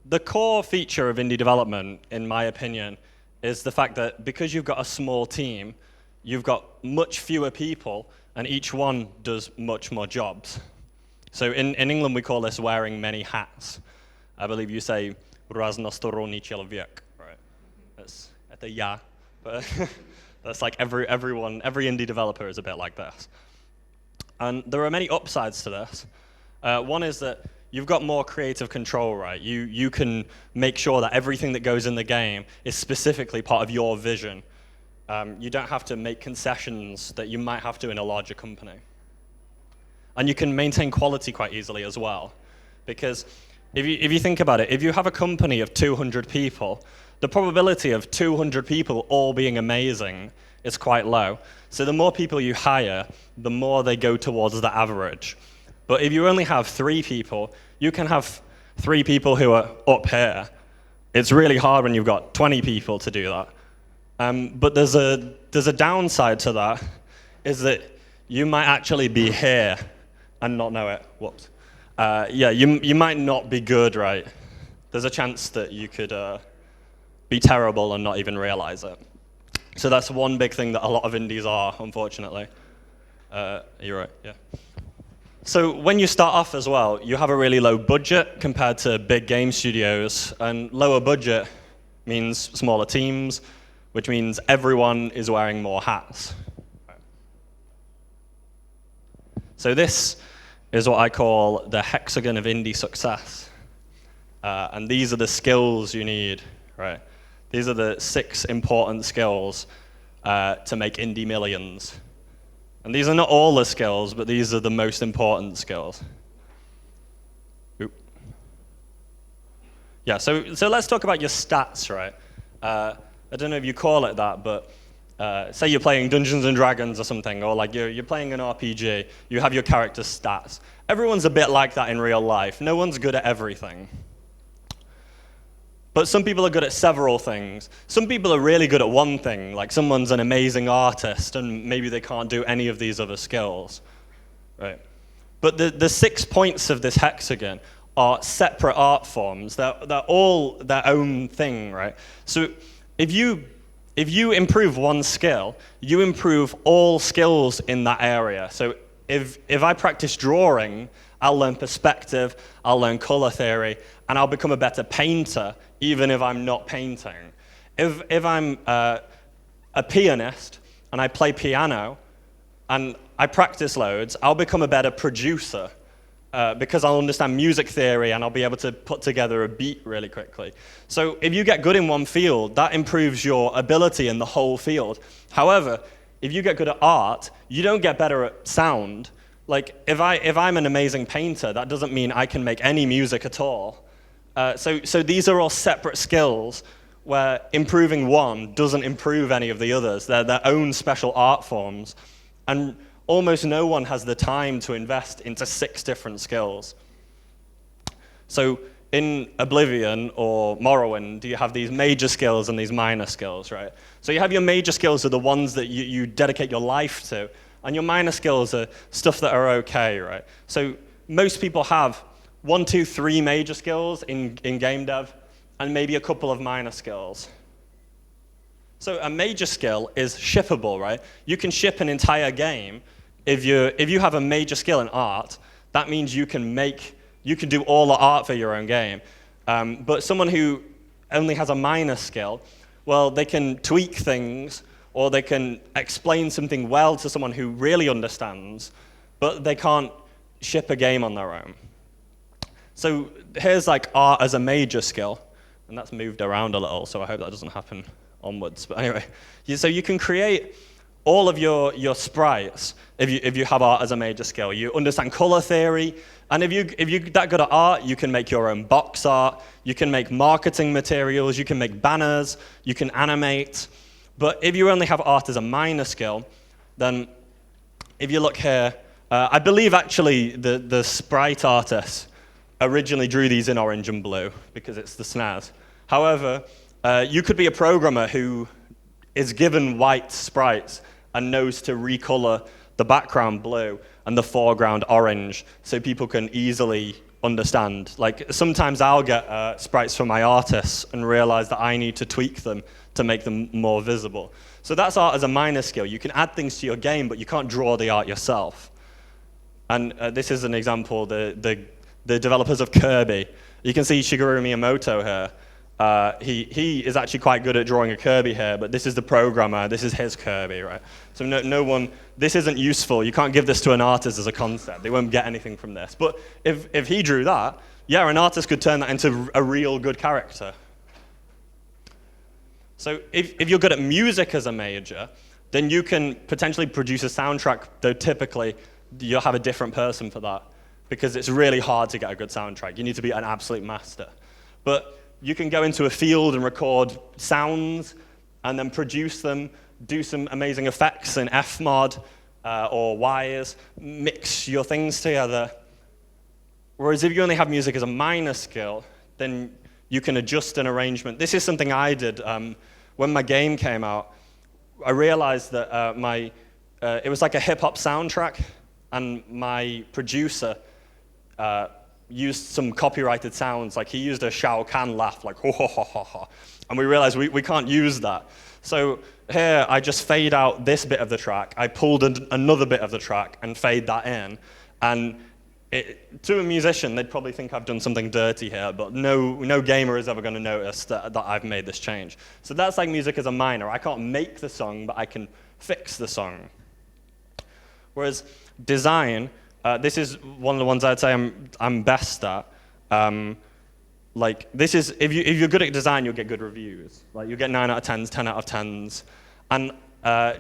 the core feature of indie development, in my opinion, is the fact that because you've got a small team, you've got much fewer people, and each one does much more jobs. So in England, we call this wearing many hats. I believe you say raznostoronny человек, right? That's at the yeah, but that's like every indie developer is a bit like this. And there are many upsides to this. One is that you've got more creative control, right? You can make sure that everything that goes in the game is specifically part of your vision. You don't have to make concessions that you might have to in a larger company. And you can maintain quality quite easily as well. Because if you think about it, if you have a company of 200 people, the probability of 200 people all being amazing is quite low. So the more people you hire, the more they go towards the average. But if you only have 3 people, you can have 3 people who are up here. It's really hard when you've got 20 people to do that. But there's a downside to that, is that you might actually be here and not know it. Whoops. Yeah, you might not be good, right? There's a chance that you could be terrible and not even realize it. So that's one big thing that a lot of indies are, unfortunately. You're right, yeah. So when you start off as well, you have a really low budget compared to big game studios, and lower budget means smaller teams, which means everyone is wearing more hats. So this is what I call the hexagon of indie success. And these are the skills you need, right? These are the 6 important skills to make indie millions. And these are not all the skills, but these are the most important skills. Oop. Yeah, so let's talk about your stats, right? I don't know if you call it that, but say you're playing Dungeons and Dragons or something, or like you're playing an RPG, you have your character's stats. Everyone's a bit like that in real life. No one's good at everything. But some people are good at several things. Some people are really good at one thing, like someone's an amazing artist and maybe they can't do any of these other skills, right? But the 6 points of this hexagon are separate art forms. They're all their own thing, right? So if you improve one skill, you improve all skills in that area. So if I practice drawing, I'll learn perspective, I'll learn color theory, and I'll become a better painter, even if I'm not painting. If I'm a pianist and I play piano and I practice loads, I'll become a better producer because I'll understand music theory and I'll be able to put together a beat really quickly. So if you get good in one field, that improves your ability in the whole field. However, if you get good at art, you don't get better at sound. Like, if I'm an amazing painter, that doesn't mean I can make any music at all. So these are all separate skills where improving one doesn't improve any of the others. They're their own special art forms. And almost no one has the time to invest into 6 different skills. So in Oblivion or Morrowind, you have these major skills and these minor skills, right? So you have your major skills are the ones that you dedicate your life to. And your minor skills are stuff that are okay, right? So most people have 1, 2, 3 major skills in game dev, and maybe a couple of minor skills. So a major skill is shippable, right? You can ship an entire game. If you have a major skill in art, that means you can do all the art for your own game. But someone who only has a minor skill, well, they can tweak things, or they can explain something well to someone who really understands, but they can't ship a game on their own. So here's like art as a major skill, and that's moved around a little, so I hope that doesn't happen onwards. But anyway, so you can create all of your sprites if you have art as a major skill. You understand color theory, and if you're that good at art, you can make your own box art, you can make marketing materials, you can make banners, you can animate. But if you only have art as a minor skill, then if you look here, I believe actually the sprite artists originally drew these in orange and blue because it's the SNES. However, you could be a programmer who is given white sprites and knows to recolor the background blue and the foreground orange so people can easily understand. Like, sometimes I'll get sprites from my artists and realize that I need to tweak them to make them more visible. So that's art as a minor skill. You can add things to your game, but you can't draw the art yourself. And this is an example, the developers of Kirby. You can see Shigeru Miyamoto here. He is actually quite good at drawing a Kirby here, but this is the programmer, this is his Kirby, right? So no one, this isn't useful. You can't give this to an artist as a concept. They won't get anything from this. But if he drew that, yeah, an artist could turn that into a real good character. So if you're good at music as a major, then you can potentially produce a soundtrack, though typically you'll have a different person for that, because it's really hard to get a good soundtrack. You need to be an absolute master. But you can go into a field and record sounds and then produce them, do some amazing effects in Fmod or wires, mix your things together. Whereas if you only have music as a minor skill, then you can adjust an arrangement. This is something I did. When my game came out, I realized that it was like a hip-hop soundtrack, and my producer used some copyrighted sounds. Like, he used a Shao Kahn laugh, like, ho, ho, ho, ho, ho. And we realized we can't use that. So here, I just fade out this bit of the track. I pulled another bit of the track and fade that in. And to a musician, they'd probably think I've done something dirty here, but no gamer is ever going to notice that I've made this change. So that's like music as a minor. I can't make the song, but I can fix the song. Whereas design, this is one of the ones I'd say I'm best at. Like, this is, if you're good at design, you'll get good reviews. Like, you'll get 9 out of 10s, 10 out of 10s. And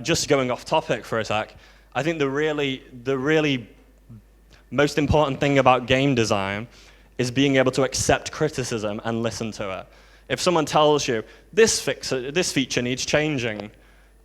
just going off topic for a sec, I think the really most important thing about game design is being able to accept criticism and listen to it. If someone tells you, this feature needs changing,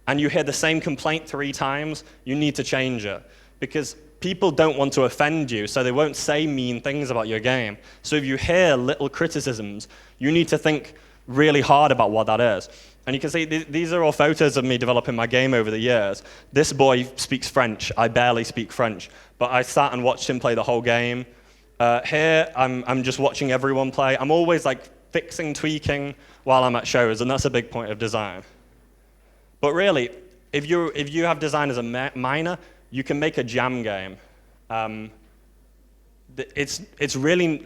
and you hear the same complaint 3 times, you need to change it. Because people don't want to offend you, so they won't say mean things about your game. So if you hear little criticisms, you need to think really hard about what that is. And you can see these are all photos of me developing my game over the years. This boy speaks French. I barely speak French, but I sat and watched him play the whole game. Here, I'm just watching everyone play. I'm always like fixing, tweaking while I'm at shows, and that's a big point of design. But really, if you have design as a minor, you can make a jam game. It's really,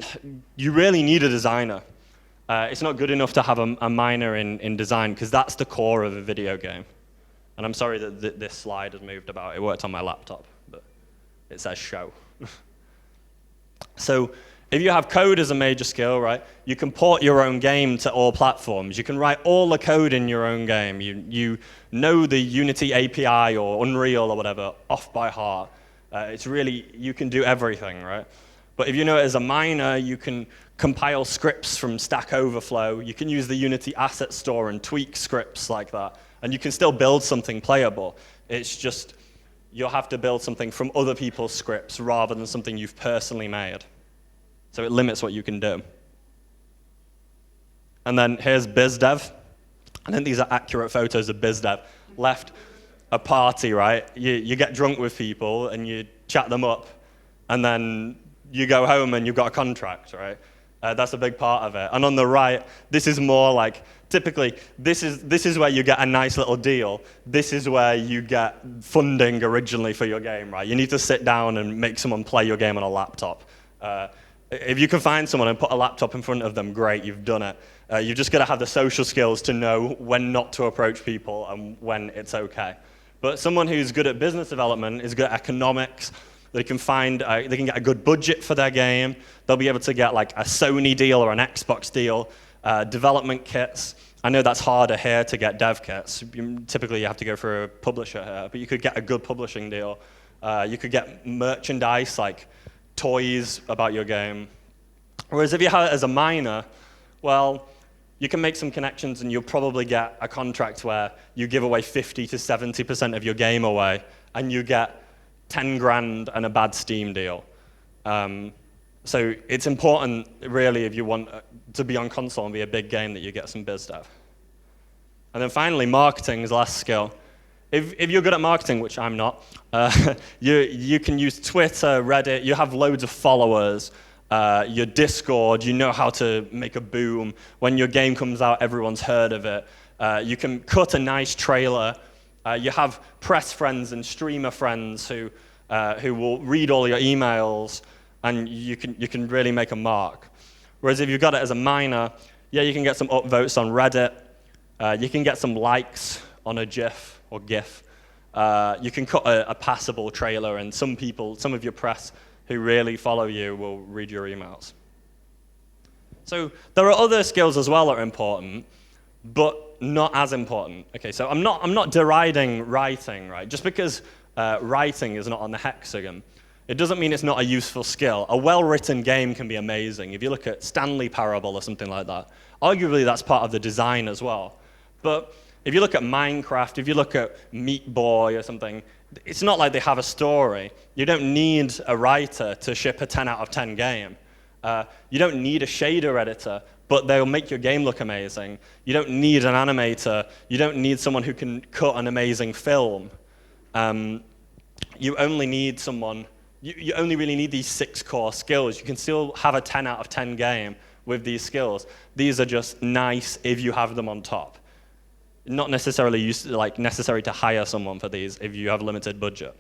you really need a designer. It's not good enough to have a minor in design, because that's the core of a video game. And I'm sorry that this slide has moved about. It worked on my laptop, but it says show. So if you have code as a major skill, right, you can port your own game to all platforms. You can write all the code in your own game. You know the Unity API or Unreal or whatever off by heart. It's really, you can do everything, right? But if you know it as a minor, you can compile scripts from Stack Overflow. You can use the Unity Asset Store and tweak scripts like that. And you can still build something playable. It's just, you'll have to build something from other people's scripts rather than something you've personally made. So it limits what you can do. And then here's BizDev. I think these are accurate photos of BizDev. Left a party, right? You get drunk with people and you chat them up, and then you go home and you've got a contract, right? That's a big part of it. And on the right, this is more like, typically, this is where you get a nice little deal. This is where you get funding originally for your game, right? You need to sit down and make someone play your game on a laptop. If you can find someone and put a laptop in front of them, great, you've done it. You've just got to have the social skills to know when not to approach people and when it's okay. But someone who's good at business development is good at economics. They can get a good budget for their game. They'll be able to get like a Sony deal or an Xbox deal, development kits. I know that's harder here to get dev kits. Typically, you have to go for a publisher here, but you could get a good publishing deal. You could get merchandise like toys about your game. Whereas if you have it as a minor, well, you can make some connections and you'll probably get a contract where you give away 50 to 70% of your game away, and you get 10 grand and a bad Steam deal. So it's important, really, if you want to be on console and be a big game, that you get some biz dev. And then finally, marketing is the last skill. If you're good at marketing, which I'm not, you can use Twitter, Reddit. You have loads of followers. your Discord, you know how to make a boom. When your game comes out, everyone's heard of it. You can cut a nice trailer. You have press friends and streamer friends who will read all your emails, and you can really make a mark. Whereas if you've got it as a minor, yeah, you can get some upvotes on Reddit. You can get some likes on a GIF or GIF. You can cut a passable trailer, and some of your press who really follow you will read your emails. So there are other skills as well that are important, but not as important. Okay, so I'm not deriding writing, right? Just because writing is not on the hexagon, it doesn't mean it's not a useful skill. A well-written game can be amazing. If you look at Stanley Parable or something like that, arguably that's part of the design as well. But if you look at Minecraft, if you look at Meat Boy or something, it's not like they have a story. You don't need a writer to ship a 10 out of 10 game. You don't need a shader editor, but they'll make your game look amazing. You don't need an animator. You don't need someone who can cut an amazing film. You only need someone. You only really need these 6 core skills. You can still have a 10 out of 10 game with these skills. These are just nice if you have them on top. Not necessarily necessary to hire someone for these if you have limited budget.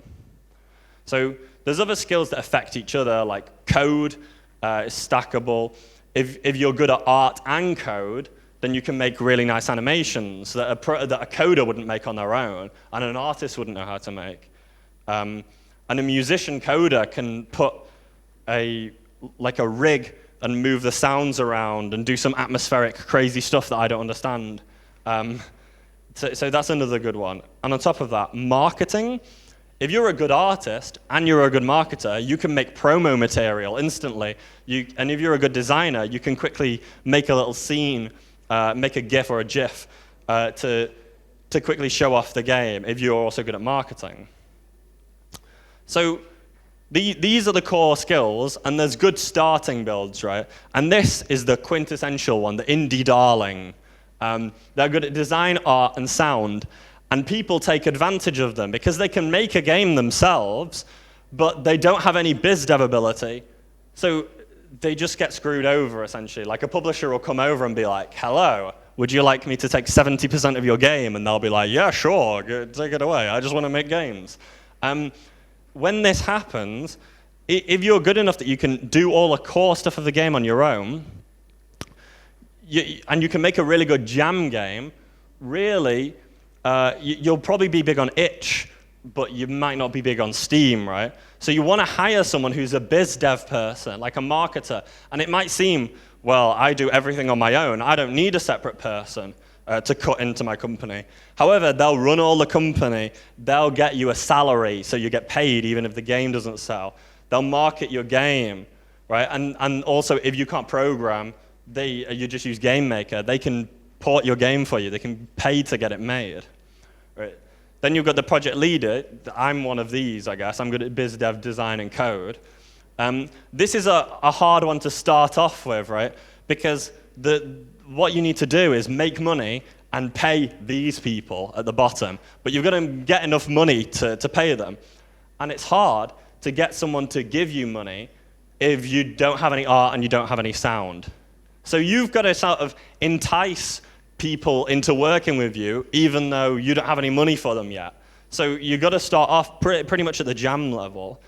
So there's other skills that affect each other, like code is stackable. If you're good at art and code, then you can make really nice animations that a coder wouldn't make on their own, and an artist wouldn't know how to make. And a musician coder can put a rig and move the sounds around and do some atmospheric crazy stuff that I don't understand. So that's another good one. And on top of that, marketing. If you're a good artist and you're a good marketer, you can make promo material instantly. And if you're a good designer, you can quickly make a little scene, make a GIF or a GIF to quickly show off the game if you're also good at marketing. So these are the core skills, and there's good starting builds, right? And this is the quintessential one, the indie darling. They're good at design, art, and sound, and people take advantage of them because they can make a game themselves, but they don't have any biz dev ability. So they just get screwed over, essentially. Like a publisher will come over and be like, hello, would you like me to take 70% of your game? And they'll be like, yeah, sure, take it away. I just want to make games. When this happens, if you're good enough that you can do all the core stuff of the game on your own, and you can make a really good jam game, really, you'll probably be big on itch, but you might not be big on Steam, right? So you want to hire someone who's a biz dev person, like a marketer. And it might seem, well, I do everything on my own. I don't need a separate person to cut into my company. However, they'll run all the company. They'll get you a salary, so you get paid even if the game doesn't sell. They'll market your game, right? And also, if you can't program, you just use Game Maker. They can port your game for you. They can pay to get it made, right? Then you've got the project leader. I'm one of these, I guess. I'm good at biz dev, design, and code. This is a hard one to start off with, right? Because what you need to do is make money and pay these people at the bottom. But you've got to get enough money to pay them. And it's hard to get someone to give you money if you don't have any art and you don't have any sound. So you've got to sort of entice people into working with you, even though you don't have any money for them yet. So you've got to start off pretty much at the jam level.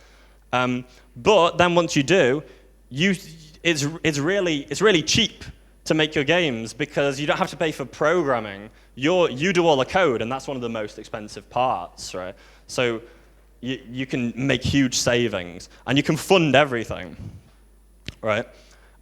But then once you do, it's really cheap to make your games because you don't have to pay for programming. You do all the code, and that's one of the most expensive parts, right? So you can make huge savings, and you can fund everything, right?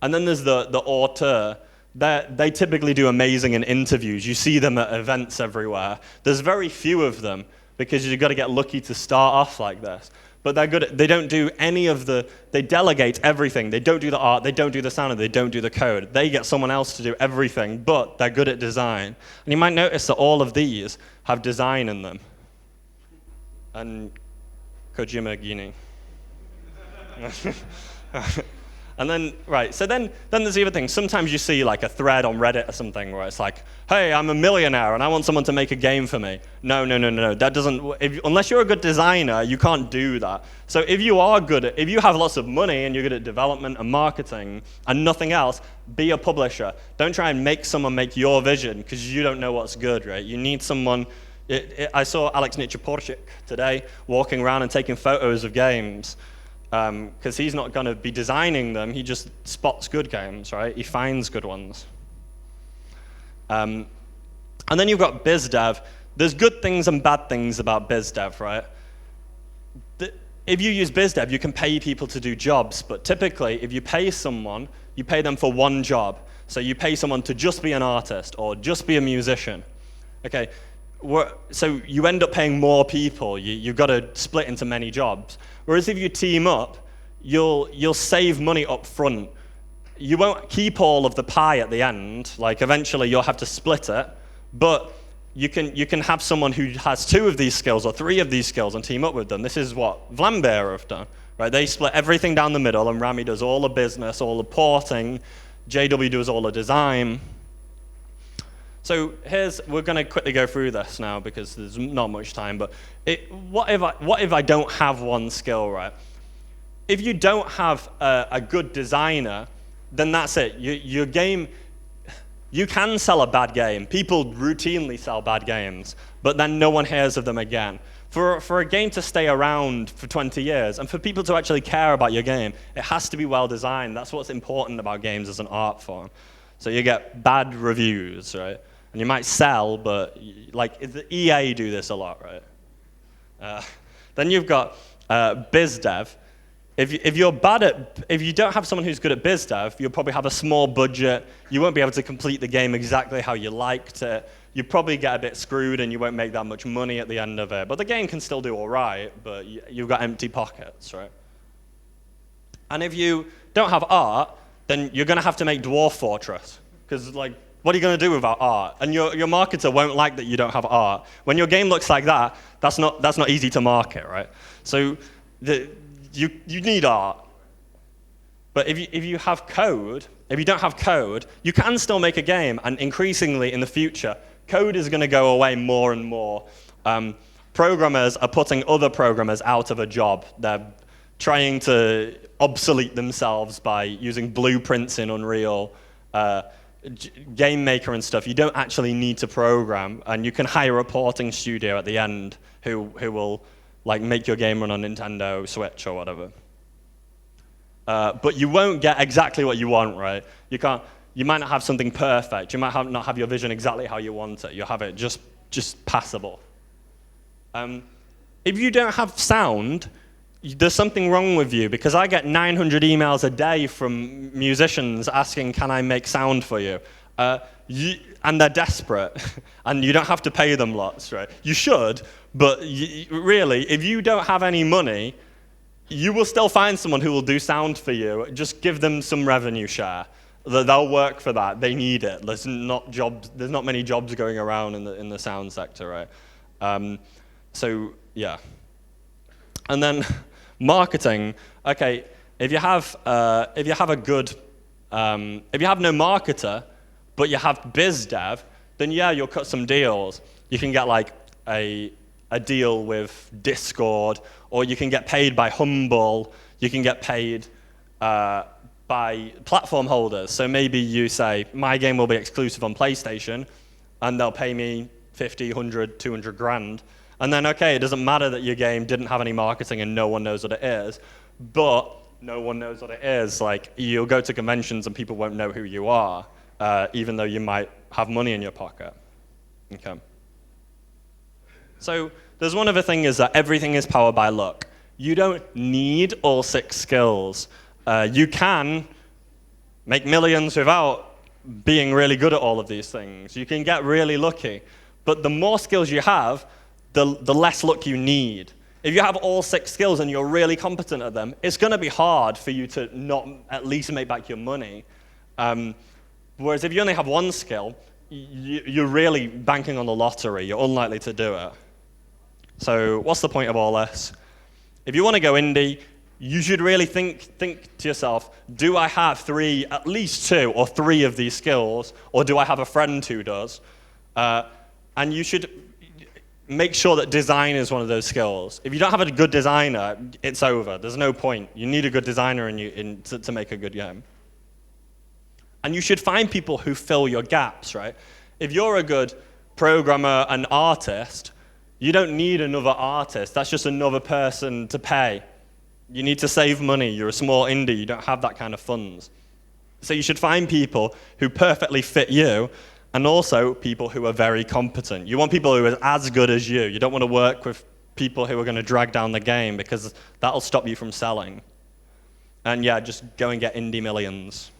And then there's the auteur. They typically do amazing in interviews. You see them at events everywhere. There's very few of them because you've got to get lucky to start off like this. But they're good they don't do any of they delegate everything. They don't do the art, they don't do the sound, and they don't do the code. They get someone else to do everything, but they're good at design. And you might notice that all of these have design in them. And Kojima Gini. And then, right, so then there's the other thing. Sometimes you see like a thread on Reddit or something where it's like, hey, I'm a millionaire and I want someone to make a game for me. No. That doesn't, unless you're a good designer, you can't do that. So if you have lots of money and you're good at development and marketing and nothing else, be a publisher. Don't try and make someone make your vision because you don't know what's good, right? You need someone. I saw Alex Nichaporchik today walking around and taking photos of games. Because he's not going to be designing them, he just spots good games, right? He finds good ones. And then you've got biz dev. There's good things and bad things about biz dev, right? If you use biz dev, you can pay people to do jobs, but typically, if you pay someone, you pay them for one job. So you pay someone to just be an artist or just be a musician. Okay, so you end up paying more people. You've got to split into many jobs. Whereas if you team up, you'll save money up front. You won't keep all of the pie at the end. Like eventually you'll have to split it, but you can have someone who has 2 of these skills or 3 of these skills and team up with them. This is what Vlambeer have done, right? They split everything down the middle, and Rami does all the business, all the porting. JW does all the design. So we're going to quickly go through this now because there's not much time, but what if I don't have one skill, right? If you don't have a good designer, then that's it. Your game, you can sell a bad game. People routinely sell bad games, but then no one hears of them again. For a game to stay around for 20 years and for people to actually care about your game, it has to be well designed. That's what's important about games as an art form. So you get bad reviews, right? And you might sell, but like the EA do this a lot, right? Then you've got biz dev. If you don't have someone who's good at biz dev, you'll probably have a small budget. You won't be able to complete the game exactly how you liked it. You probably get a bit screwed and you won't make that much money at the end of it. But the game can still do all right, but you've got empty pockets, right? And if you don't have art, then you're going to have to make Dwarf Fortress. Because like, what are you going to do without art? And your marketer won't like that you don't have art. When your game looks like that, that's not easy to market, right? So you need art. But if you have code, if you don't have code, you can still make a game. And increasingly in the future, code is going to go away more and more. Programmers are putting other programmers out of a job. They're trying to obsolete themselves by using blueprints in Unreal. Game maker and stuff, you don't actually need to program, and you can hire a porting studio at the end who will like make your game run on Nintendo Switch or whatever. But you won't get exactly what you want, right? You might not have something perfect. You might not have your vision exactly how you want it. You'll have it just passable. If you don't have sound, there's something wrong with you, because I get 900 emails a day from musicians asking, can I make sound for you? And they're desperate, and you don't have to pay them lots, right? You should, but really, if you don't have any money, you will still find someone who will do sound for you. Just give them some revenue share. They'll work for that. They need it. There's not many jobs going around in the sound sector, right? So yeah. And then marketing. Okay, if you have no marketer, but you have biz dev, then yeah, you'll cut some deals. You can get like a deal with Discord, or you can get paid by Humble. You can get paid by platform holders. So maybe you say, my game will be exclusive on PlayStation, and they'll pay me 50, 100, 200 grand. And then, okay, it doesn't matter that your game didn't have any marketing and no one knows what it is, but no one knows what it is. Like, you'll go to conventions and people won't know who you are, even though you might have money in your pocket. Okay. So there's one other thing, is that everything is powered by luck. You don't need all 6 skills. You can make millions without being really good at all of these things. You can get really lucky. But the more skills you have, the less luck you need. If you have all 6 skills and you're really competent at them, it's going to be hard for you to not at least make back your money. Whereas if you only have 1 skill, you're really banking on the lottery. You're unlikely to do it. So what's the point of all this? If you want to go indie, you should really think to yourself, do I have at least 2 or 3 of these skills, or do I have a friend who does? And you should make sure that design is one of those skills. If you don't have a good designer, it's over. There's no point. You need a good designer to make a good game. And you should find people who fill your gaps, right? If you're a good programmer and artist, you don't need another artist. That's just another person to pay. You need to save money. You're a small indie. You don't have that kind of funds. So you should find people who perfectly fit you, and also people who are very competent. You want people who are as good as you. You don't want to work with people who are going to drag down the game, because that'll stop you from selling. And yeah, just go and get indie millions.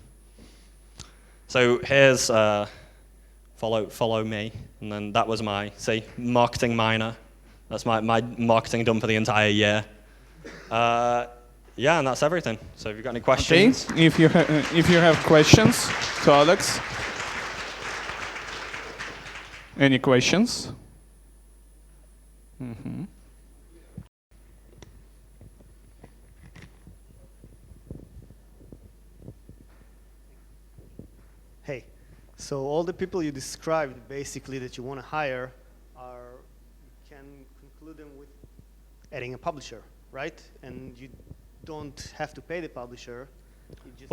So here's follow me, and then that was my marketing minor. That's my marketing done for the entire year. Yeah, and that's everything. So if you've got any questions. Okay, if you have questions to Alex. Any questions? Mm-hmm. Hey, so all the people you described basically that you want to hire you can conclude them with adding a publisher, right? And you don't have to pay the publisher. It just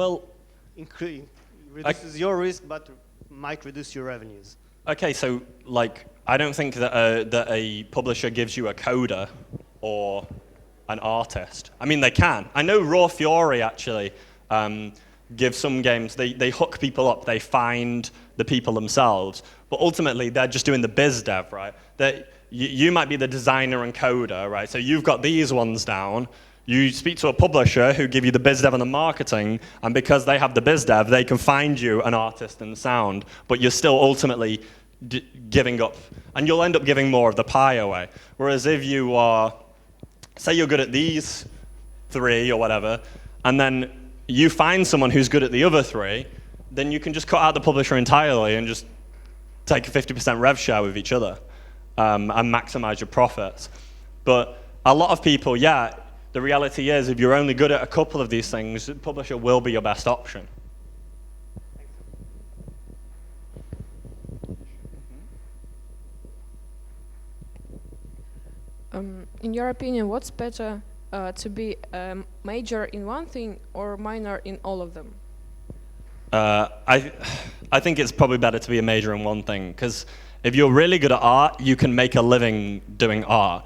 reduces your risk, but might reduce your revenues. Okay, so I don't think that a publisher gives you a coder or an artist. I mean, they can. I know Raw Fury actually gives some games, they hook people up, they find the people themselves, but ultimately they're just doing the biz dev, right? You might be the designer and coder, right? So you've got these ones down. You speak to a publisher who give you the biz dev and the marketing, and because they have the biz dev, they can find you an artist and sound, but you're still ultimately giving up, and you'll end up giving more of the pie away. Whereas if you are, say you're good at these 3 or whatever, and then you find someone who's good at the other 3, then you can just cut out the publisher entirely and just take a 50% rev share with each other and maximize your profits. But a lot of people, yeah, the reality is if you're only good at a couple of these things, the publisher will be your best option. In your opinion, what's better, to be a major in one thing or minor in all of them? I think it's probably better to be a major in one thing, because if you're really good at art, you can make a living doing art.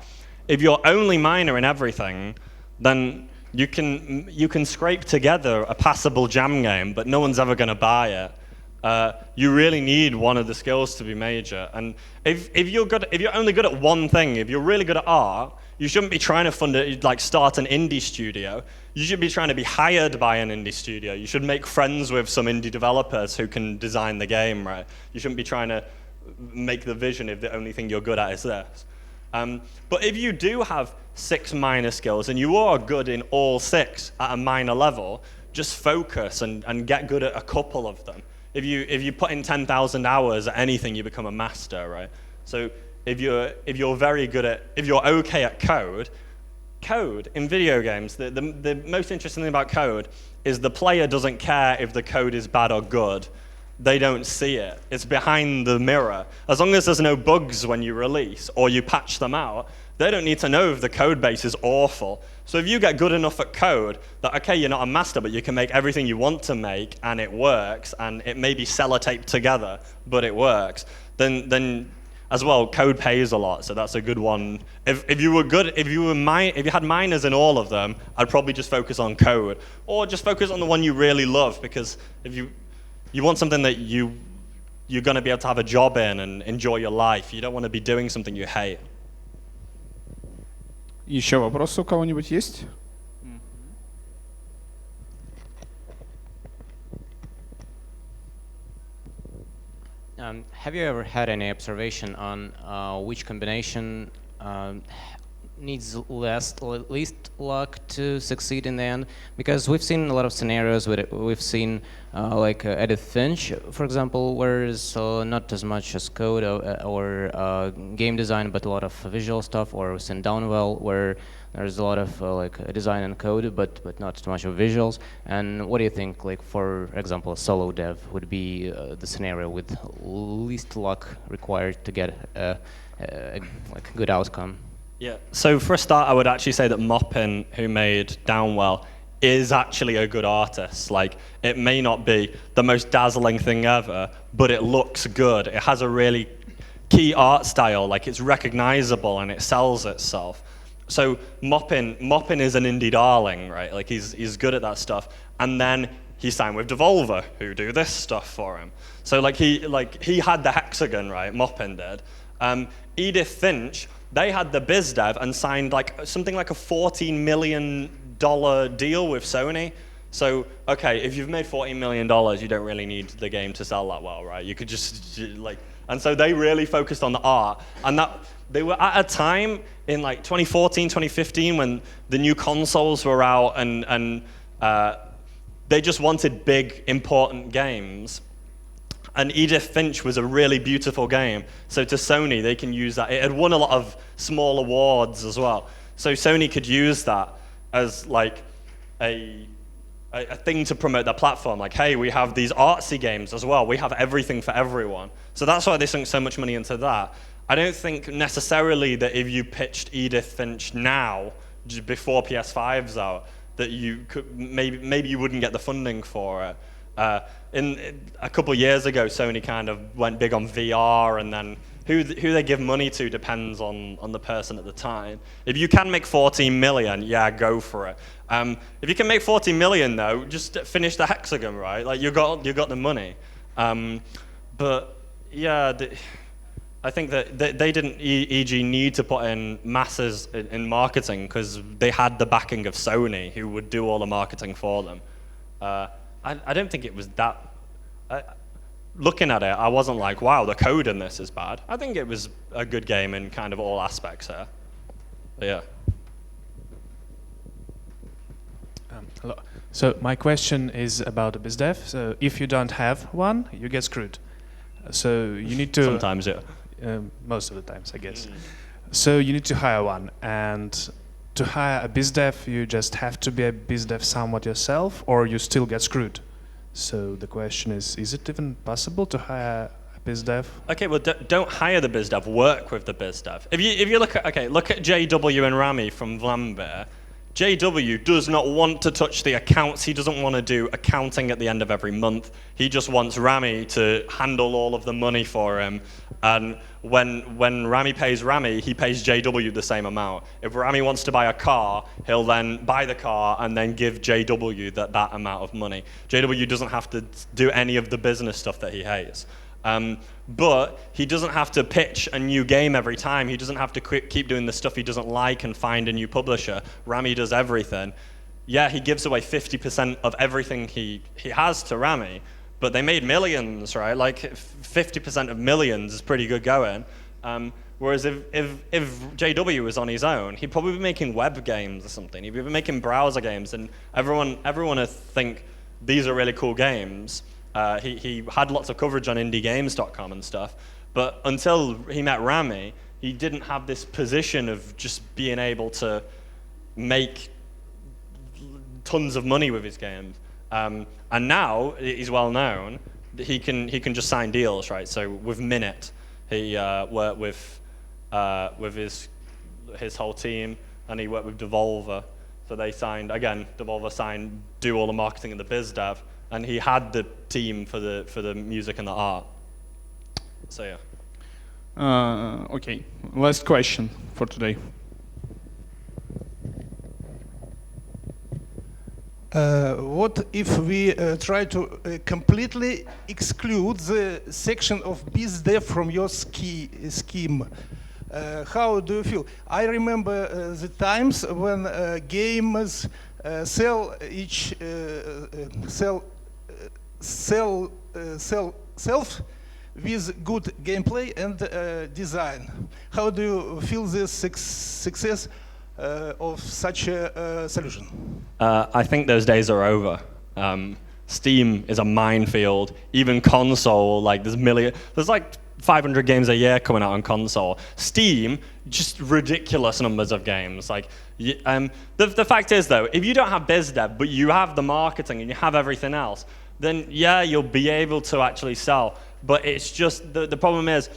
If you're only minor in everything, then you can scrape together a passable jam game, but no one's ever going to buy it. You really need one of the skills to be major. And if you're only good at one thing, if you're really good at art, you shouldn't be trying to start an indie studio. You should be trying to be hired by an indie studio. You should make friends with some indie developers who can design the game, right? You shouldn't be trying to make the vision if the only thing you're good at is this. But if you do have 6 minor skills and you are good in all 6 at a minor level, just focus and get good at a couple of them. If you put in 10,000 hours at anything, you become a master, right? So if you're okay at code in video games, the most interesting thing about code is the player doesn't care if the code is bad or good. They don't see it. It's behind the mirror. As long as there's no bugs when you release or you patch them out, they don't need to know if the code base is awful. So if you get good enough at code that, okay, you're not a master, but you can make everything you want to make and it works, and it may be sellotaped together, but it works, then as well, code pays a lot, so that's a good one. If you had minors in all of them, I'd probably just focus on code, or just focus on the one you really love, because if you want something that you're going to be able to have a job in and enjoy your life. You don't want to be doing something you hate. Еще вопросы у кого-нибудь есть? Have you ever had any observation on which combination needs least luck to succeed in the end? Because we've seen a lot of scenarios where we've seen like Edith Finch, for example, where there's not as much as code or game design, but a lot of visual stuff, or we've seen Downwell, where there's a lot of like design and code, but not too much of visuals. And what do you think, like for example, a solo dev would be the scenario with least luck required to get a like good outcome? Yeah, so for a start, I would actually say that Moppin, who made Downwell, is actually a good artist. Like, it may not be the most dazzling thing ever, but it looks good. It has a really key art style, like it's recognizable and it sells itself. So Moppin is an indie darling, right? Like he's good at that stuff. And then he signed with Devolver, who do this stuff for him. So he had the hexagon, right? Moppin did. Edith Finch, they had the biz dev and signed like something like a $14 million deal with Sony. So, okay, if you've made $14 million, you don't really need the game to sell that well, right? You could just like, and so they really focused on the art. And that they were at a time in like 2014, 2015 when the new consoles were out and they just wanted big, important games. And Edith Finch was a really beautiful game. So to Sony, they can use that. It had won a lot of small awards as well. So Sony could use that as like a thing to promote their platform. Like, hey, we have these artsy games as well. We have everything for everyone. So that's why they sunk so much money into that. I don't think necessarily that if you pitched Edith Finch now, before PS5's out, that you could maybe you wouldn't get the funding for it. In a couple of years ago, Sony kind of went big on VR, and then who they give money to depends on the person at the time. If you can make 14 million, yeah, go for it. If you can make 14 million though, just finish the hexagon, right? Like you got the money. But yeah, I think that they didn't e.g. need to put in masses in marketing because they had the backing of Sony, who would do all the marketing for them. I don't think it was that. Looking at it, I wasn't like, wow, the code in this is bad. I think it was a good game in kind of all aspects here. But yeah. Hello. So my question is about the BizDev. So if you don't have one, you get screwed. So you need to... Sometimes, yeah. Most of the times, I guess. So you need to hire one. And to hire a BizDev, you just have to be a BizDev somewhat yourself, or you still get screwed. So the question is it even possible to hire a BizDev? Okay, well, don't hire the BizDev, work with the BizDev. If you look at JW and Rami from Vlambeer. JW does not want to touch the accounts. He doesn't want to do accounting at the end of every month. He just wants Rami to handle all of the money for him. And when Rami pays Rami, he pays JW the same amount. If Rami wants to buy a car, he'll then buy the car and then give JW that amount of money. JW doesn't have to do any of the business stuff that he hates. But he doesn't have to pitch a new game every time. He doesn't have to keep doing the stuff he doesn't like and find a new publisher. Rami does everything. Yeah, he gives away 50% of everything he has to Rami, but they made millions, right? Like 50% of millions is pretty good going. Whereas if JW was on his own, he'd probably be making web games or something. He'd be making browser games, and everyone would think these are really cool games. He had lots of coverage on indiegames.com and stuff, but until he met Rami, he didn't have this position of just being able to make tons of money with his games. And now he's well known. He can just sign deals, right? So with Minute, he worked with his whole team, and he worked with Devolver. So they signed again. Devolver signed, do all the marketing and the biz dev. And he had the team for the music and the art. So yeah. Okay, last question for today. What if we try to completely exclude the section of BizDev from your scheme? How do you feel? I remember the times when games sell self with good gameplay and design. How do you feel this success of such a solution? I think those days are over. Steam is a minefield. Even console, like there's like 500 games a year coming out on console. Steam, just ridiculous numbers of games. Like, the fact is though, if you don't have biz dev, but you have the marketing and you have everything else, then yeah, you'll be able to actually sell. But it's just, the problem is,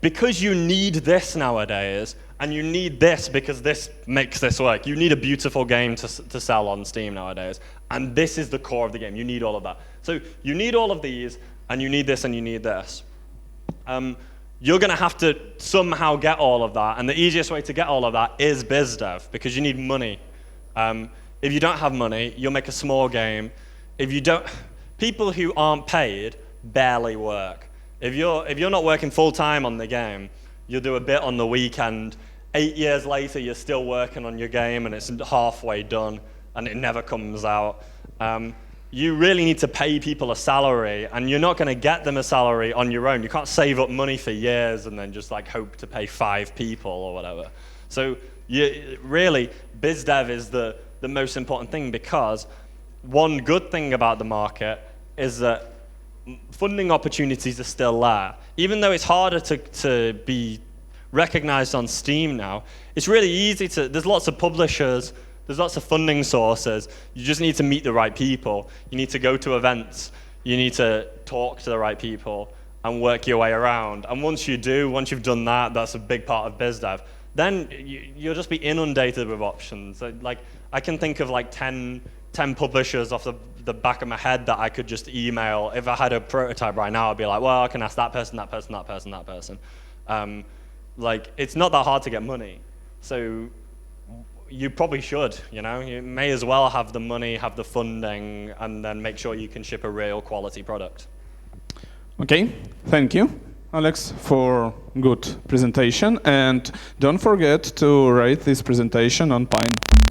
because you need this nowadays, and you need this because this makes this work. You need a beautiful game to sell on Steam nowadays. And this is the core of the game. You need all of that. So you need all of these, and you need this, and you need this. You're going to have to somehow get all of that. And the easiest way to get all of that is biz dev, because you need money. If you don't have money, you'll make a small game. People who aren't paid barely work. If you're not working full time on the game, you'll do a bit on the weekend. 8 years later, you're still working on your game, and it's halfway done, and it never comes out. You really need to pay people a salary, and you're not going to get them a salary on your own. You can't save up money for years and then just like hope to pay 5 people or whatever. So really, biz dev is the most important thing, because one good thing about the market is that funding opportunities are still there. Even though it's harder to be recognized on Steam now, it's really easy there's lots of publishers, there's lots of funding sources. You just need to meet the right people. You need to go to events. You need to talk to the right people and work your way around. And once you've done that, that's a big part of biz dev. Then you'll just be inundated with options. Like, I can think of like 10 publishers off the back of my head that I could just email. If I had a prototype right now, I'd be like, well, I can ask that person, that person, that person, that person. Like, it's not that hard to get money. So you probably should, you may as well have the money, have the funding, and then make sure you can ship a real quality product. Okay, thank you, Alex, for good presentation. And don't forget to rate this presentation on Pine.